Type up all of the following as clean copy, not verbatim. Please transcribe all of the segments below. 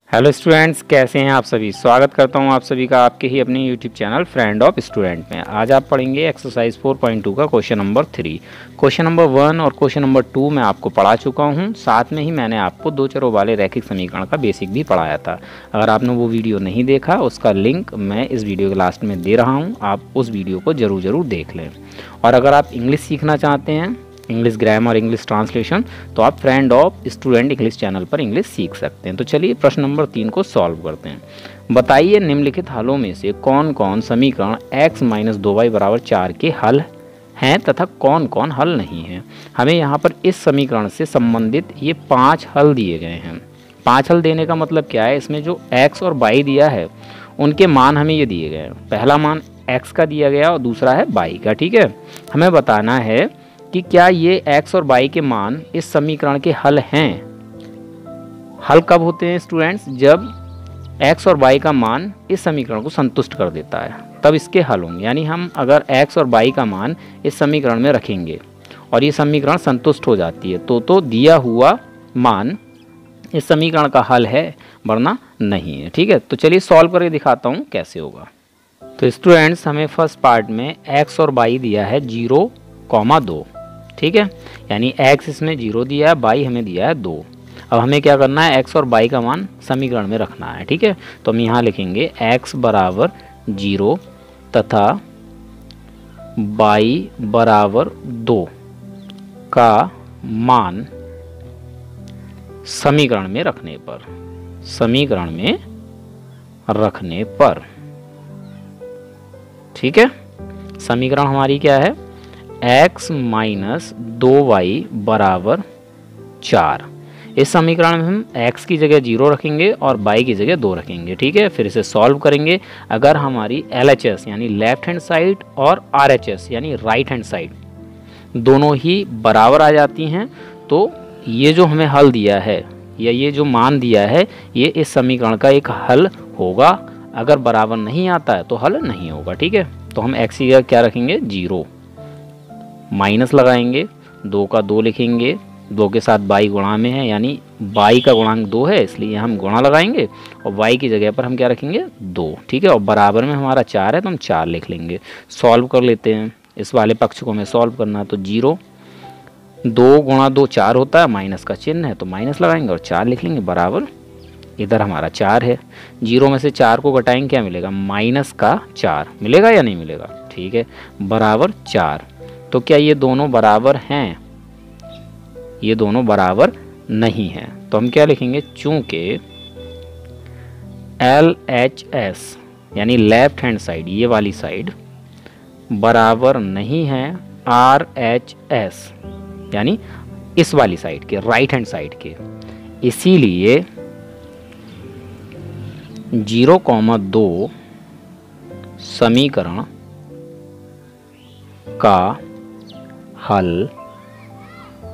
Hello students, कैसे हैं आप सभी। स्वागत करता हूं आप सभी का आपके ही अपने YouTube channel friend of student में। आज आप पढ़ेंगे एक्सरसाइज 4.2 का क्वेश्चन नंबर 3। क्वेश्चन नंबर 1 और क्वेश्चन नंबर 2 मैं आपको पढ़ा चुका हूं। साथ में ही मैंने आपको दो चरों वाले रैखिक समीकरण का बेसिक भी पढ़ाया था। अगर आपने वो वीडियो नहीं देखा, उसका लिंक मैं इस वीडियो के लास्ट में दे रहा हूँ, आप उस वीडियो को ज़रूर देख लें। और अगर आप इंग्लिश सीखना चाहते हैं, इंग्लिश ग्रामर, इंग्लिश ट्रांसलेशन, तो आप friend of student English channel पर इंग्लिश सीख सकते हैं। तो चलिए प्रश्न नंबर 3 को सॉल्व करते हैं। बताइए निम्नलिखित हलों में से कौन कौन समीकरण x - 2y = 4 के हल हैं तथा कौन कौन हल नहीं हैं। हमें यहाँ पर इस समीकरण से संबंधित ये 5 हल दिए गए हैं। 5 हल देने का मतलब क्या है, इसमें जो x और y दिया है उनके मान हमें ये दिए गए हैं। पहला मान x का दिया गया और दूसरा है y का। ठीक है, हमें बताना है कि क्या ये x और y के मान इस समीकरण के हल हैं। हल कब होते हैं स्टूडेंट्स? जब x और y का मान इस समीकरण को संतुष्ट कर देता है, तब इसके हल होंगे। यानी हम अगर x और y का मान इस समीकरण में रखेंगे और ये समीकरण संतुष्ट हो जाती है तो दिया हुआ मान इस समीकरण का हल है, वरना नहीं है। ठीक है, तो चलिए सॉल्व करके दिखाता हूँ कैसे होगा। तो स्टूडेंट्स, हमें फर्स्ट पार्ट में x और y दिया है 0,2। ठीक है, यानी x इसमें 0 दिया है, y हमें दिया है 2। अब हमें क्या करना है, x और y का मान समीकरण में रखना है। ठीक है, तो हम यहाँ लिखेंगे x = 0 तथा y = 2 का मान समीकरण में रखने पर, ठीक है, समीकरण हमारी क्या है, x - 2y = 4। इस समीकरण में हम x की जगह 0 रखेंगे और y की जगह 2 रखेंगे। ठीक है, फिर इसे सॉल्व करेंगे। अगर हमारी LHS यानी लेफ्ट हैंड साइड और RHS यानी राइट हैंड साइड दोनों ही बराबर आ जाती हैं, तो ये जो हमें हल दिया है या ये जो मान दिया है, ये इस समीकरण का एक हल होगा। अगर बराबर नहीं आता है तो हल नहीं होगा। ठीक है, तो हम x की जगह क्या रखेंगे, 0, माइनस लगाएंगे, 2 का 2 लिखेंगे, 2 के साथ y गुणा में है, यानी y का गुणांक 2 है, इसलिए हम गुणा लगाएंगे और y की जगह पर हम क्या रखेंगे, 2। ठीक है, और बराबर में हमारा 4 है तो हम 4 लिख लेंगे। सॉल्व कर लेते हैं, इस वाले पक्ष को हमें सॉल्व करना है। तो 0, 2 × 2 4 होता है, माइनस का चिन्ह है तो माइनस लगाएंगे और 4 लिख लेंगे, बराबर इधर हमारा 4 है। 0 में से 4 को घटाएंगे, क्या मिलेगा, -4 मिलेगा या नहीं मिलेगा। ठीक है, बराबर 4। तो क्या ये दोनों बराबर हैं? ये दोनों बराबर नहीं हैं, तो हम क्या लिखेंगे, चूंकि LHS यानी लेफ्ट हैंड साइड, ये वाली साइड बराबर नहीं है RHS यानी इस वाली साइड के, राइट हैंड साइड के, इसीलिए 0,2 समीकरण का हल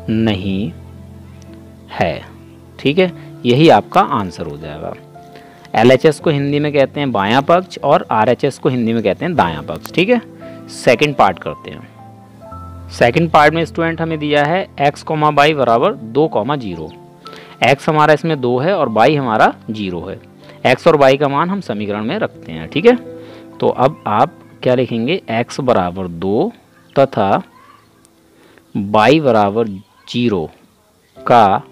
नहीं है। ठीक है, यही आपका आंसर हो जाएगा। LHS को हिंदी में कहते हैं बायां पक्ष और RHS को हिंदी में कहते हैं दायां पक्ष। ठीक है, सेकंड पार्ट करते हैं। सेकंड पार्ट में स्टूडेंट हमें दिया है x, y = 2,0। x हमारा इसमें 2 है और y हमारा 0 है। x और y का मान हम समीकरण में रखते हैं। ठीक है, तो अब आप क्या लिखेंगे, x = 2 तथा y = 0 का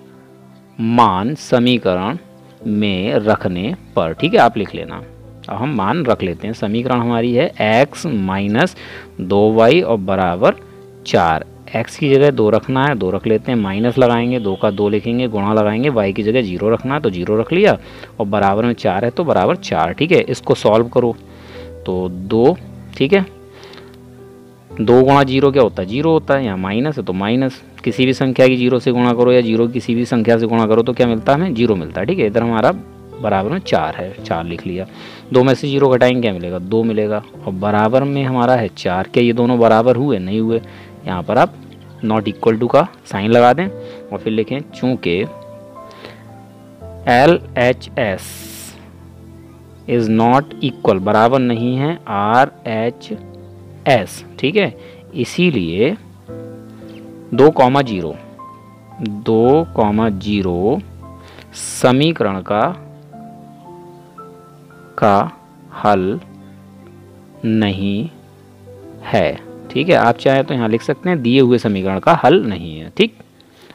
मान समीकरण में रखने पर। ठीक है, आप लिख लेना। अब हम मान रख लेते हैं। समीकरण हमारी है x - 2y और बराबर 4। x की जगह 2 रखना है, 2 रख लेते हैं, माइनस लगाएंगे, 2 का 2 लिखेंगे, गुणा लगाएंगे, y की जगह 0 रखना है तो 0 रख लिया और बराबर में 4 है तो बराबर 4। ठीक है, इसको सॉल्व करो तो 2। ठीक है, 2 × 0 क्या होता है, 0 होता है, यहाँ माइनस है तो माइनस। किसी भी संख्या की 0 से गुणा करो या 0 किसी भी संख्या से गुणा करो तो क्या मिलता है, हमें 0 मिलता है। ठीक है, इधर हमारा बराबर में 4 है, 4 लिख लिया। 2 में से 0 घटाएंगे, क्या मिलेगा, 2 मिलेगा और बराबर में हमारा है 4। क्या ये दोनों बराबर हुए? नहीं हुए। यहाँ पर आप नॉट इक्वल टू का साइन लगा दें और फिर लिखें, चूँकि LHS इज़ नॉट इक्वल, बराबर नहीं है RHS। ठीक है, इसीलिए 2,0 समीकरण का का हल नहीं है। ठीक है, आप चाहे तो यहाँ लिख सकते हैं दिए हुए समीकरण का हल नहीं है। ठीक,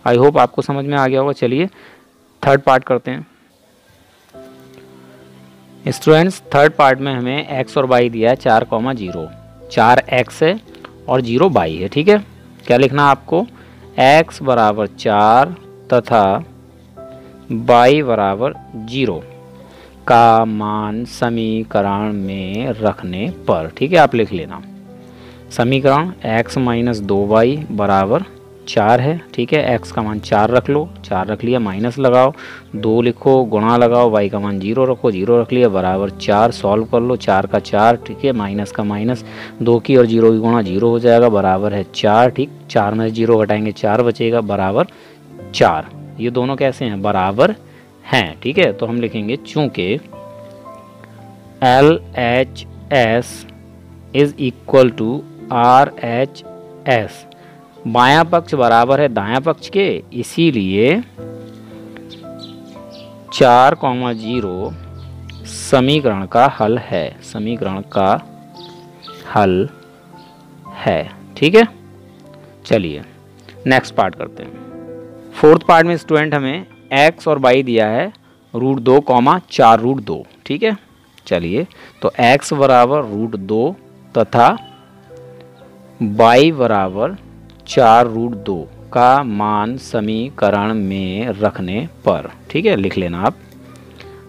आई होप आपको समझ में आ गया होगा। चलिए थर्ड पार्ट करते हैं। स्टूडेंट्स, थर्ड पार्ट में हमें x और y दिया है 4,0, 4 x है और 0 y है। ठीक है, क्या लिखना है आपको, x बराबर 4 तथा y बराबर 0 का मान समीकरण में रखने पर। ठीक है, आप लिख लेना समीकरण x माइनस 2y बराबर 4 है। ठीक है, x का मान 4 रख लो, 4 रख लिया, माइनस लगाओ, 2 लिखो, गुणा लगाओ, y का मान 0 रखो, 0 रख लिया, बराबर 4, सॉल्व कर लो, 4 का 4। ठीक है, माइनस का माइनस, 2 की और 0 की गुणा 0 हो जाएगा, बराबर है 4। ठीक, 4 में 0 घटाएंगे 4 बचेगा, बराबर 4। ये दोनों कैसे हैं, बराबर हैं। ठीक है, तो हम लिखेंगे चूंकि LHS is equal to RHS, बायां पक्ष बराबर है दायां पक्ष के, इसीलिए 4,0 समीकरण का हल है, समीकरण का हल है। ठीक है, चलिए नेक्स्ट पार्ट करते हैं। फोर्थ पार्ट में स्टूडेंट हमें x और y दिया है √2, 4√2। ठीक है, चलिए तो x बराबर √2 तथा y बराबर 4√2 का मान समीकरण में रखने पर। ठीक है, लिख लेना आप,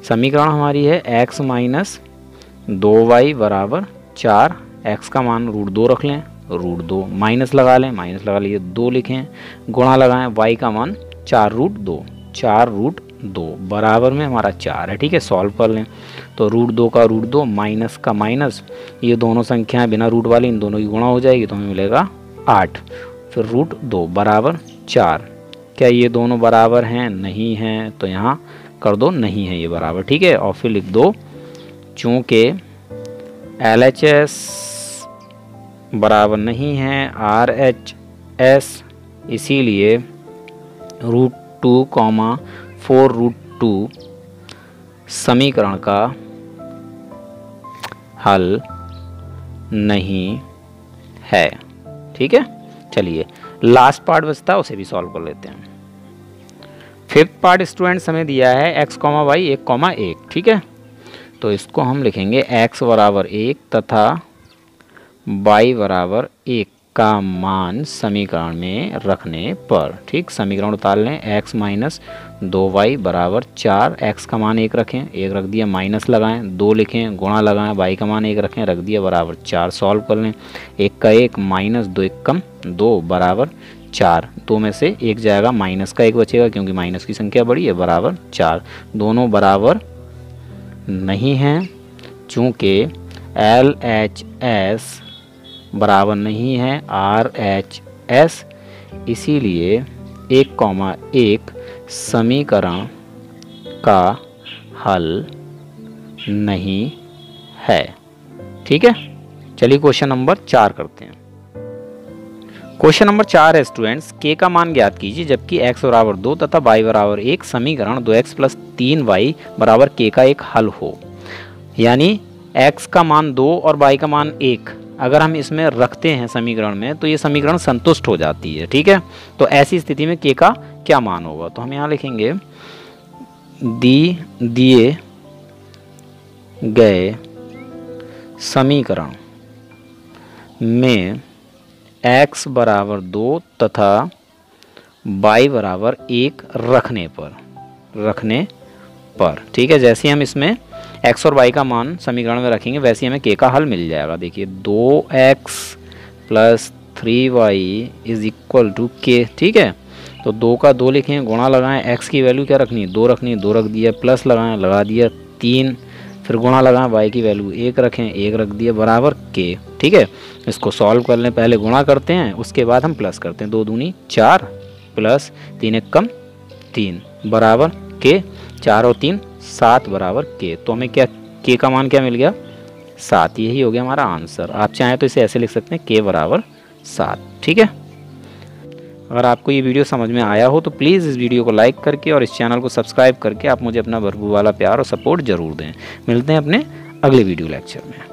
समीकरण हमारी है x माइनस 2y बराबर 4, x का मान √2 रख लें, √2 माइनस लगा लें, माइनस लगा लिए, 2 लिखें, गुणा लगाएं, y का मान 4√2, 4√2 बराबर में हमारा 4 है। ठीक है, सॉल्व कर लें तो √2 का √2 माइनस का माइनस, ये दोनों संख्याएं बिना रूट वाली, इन दोनों की गुणा हो जाएगी तो हमें मिलेगा 8, फिर √2 बराबर 4। क्या ये दोनों बराबर हैं, नहीं हैं, तो यहाँ कर दो नहीं है ये बराबर। ठीक है, और फिर लिख दो चूँकि LHS बराबर नहीं है RHS, इसीलिए √2, 4√2 समीकरण का हल नहीं है। ठीक है, चलिए लास्ट पार्ट बचता है, उसे भी सॉल्व कर लेते हैं। फिफ्थ पार्ट स्टूडेंट्स हमें दिया है x, y 1,1। ठीक है, तो इसको हम लिखेंगे x बराबर 1 तथा y बराबर 1 का मान समीकरण में रखने पर। ठीक, समीकरण उतार लें, x माइनस 2y बराबर 4, x का मान 1 रखें, 1 रख दिया, माइनस लगाएं, 2 लिखें, गुणा लगाएं, y का मान 1 रखें, रख दिया, बराबर 4, सॉल्व कर लें, 1 का 1 माइनस 2 1 कम 2 बराबर 4, 2 में से 1 जाएगा, माइनस का 1 बचेगा क्योंकि माइनस की संख्या बड़ी है, बराबर 4। दोनों बराबर नहीं हैं चूँकि LHS बराबर नहीं है RHS, इसीलिए 1,1 समीकरण का हल नहीं है। ठीक है, चलिए क्वेश्चन नंबर 4 करते हैं। क्वेश्चन नंबर 4 है स्टूडेंट्स, k का मान ज्ञात कीजिए जबकि x बराबर 2 तथा y बराबर 1 समीकरण 2x + 3y बराबर k का एक हल हो। यानी x का मान 2 और y का मान 1 अगर हम इसमें रखते हैं समीकरण में तो ये समीकरण संतुष्ट हो जाती है। ठीक है, तो ऐसी स्थिति में k का क्या मान होगा, तो हम यहाँ लिखेंगे दिए गए समीकरण में x बराबर 2 तथा y बराबर 1 रखने पर। ठीक है, जैसे हम इसमें x और y का मान समीकरण में रखेंगे वैसे हमें k का हल मिल जाएगा। देखिए 2x + 3y = k। ठीक है, तो 2 का 2 लिखें, गुणा लगाएं, x की वैल्यू क्या रखनी है, 2 रखनी है, 2 रख दिया, प्लस लगाएं, लगा दिया 3, फिर गुणा लगाएं, y की वैल्यू 1 रखें, 1 रख दिया, बराबर k। ठीक है, इसको सॉल्व कर लें, पहले गुणा करते हैं उसके बाद हम प्लस करते हैं, 2 दूनी 4 प्लस 3 1 कम 3 बराबर k, 4 और 3 7 बराबर k। तो हमें क्या k का मान क्या मिल गया, 7। यही हो गया हमारा आंसर। आप चाहें तो इसे ऐसे लिख सकते हैं k बराबर 7। ठीक है, अगर आपको ये वीडियो समझ में आया हो तो प्लीज़ इस वीडियो को लाइक करके और इस चैनल को सब्सक्राइब करके आप मुझे अपना भरपूर वाला प्यार और सपोर्ट ज़रूर दें। मिलते हैं अपने अगले वीडियो लेक्चर में।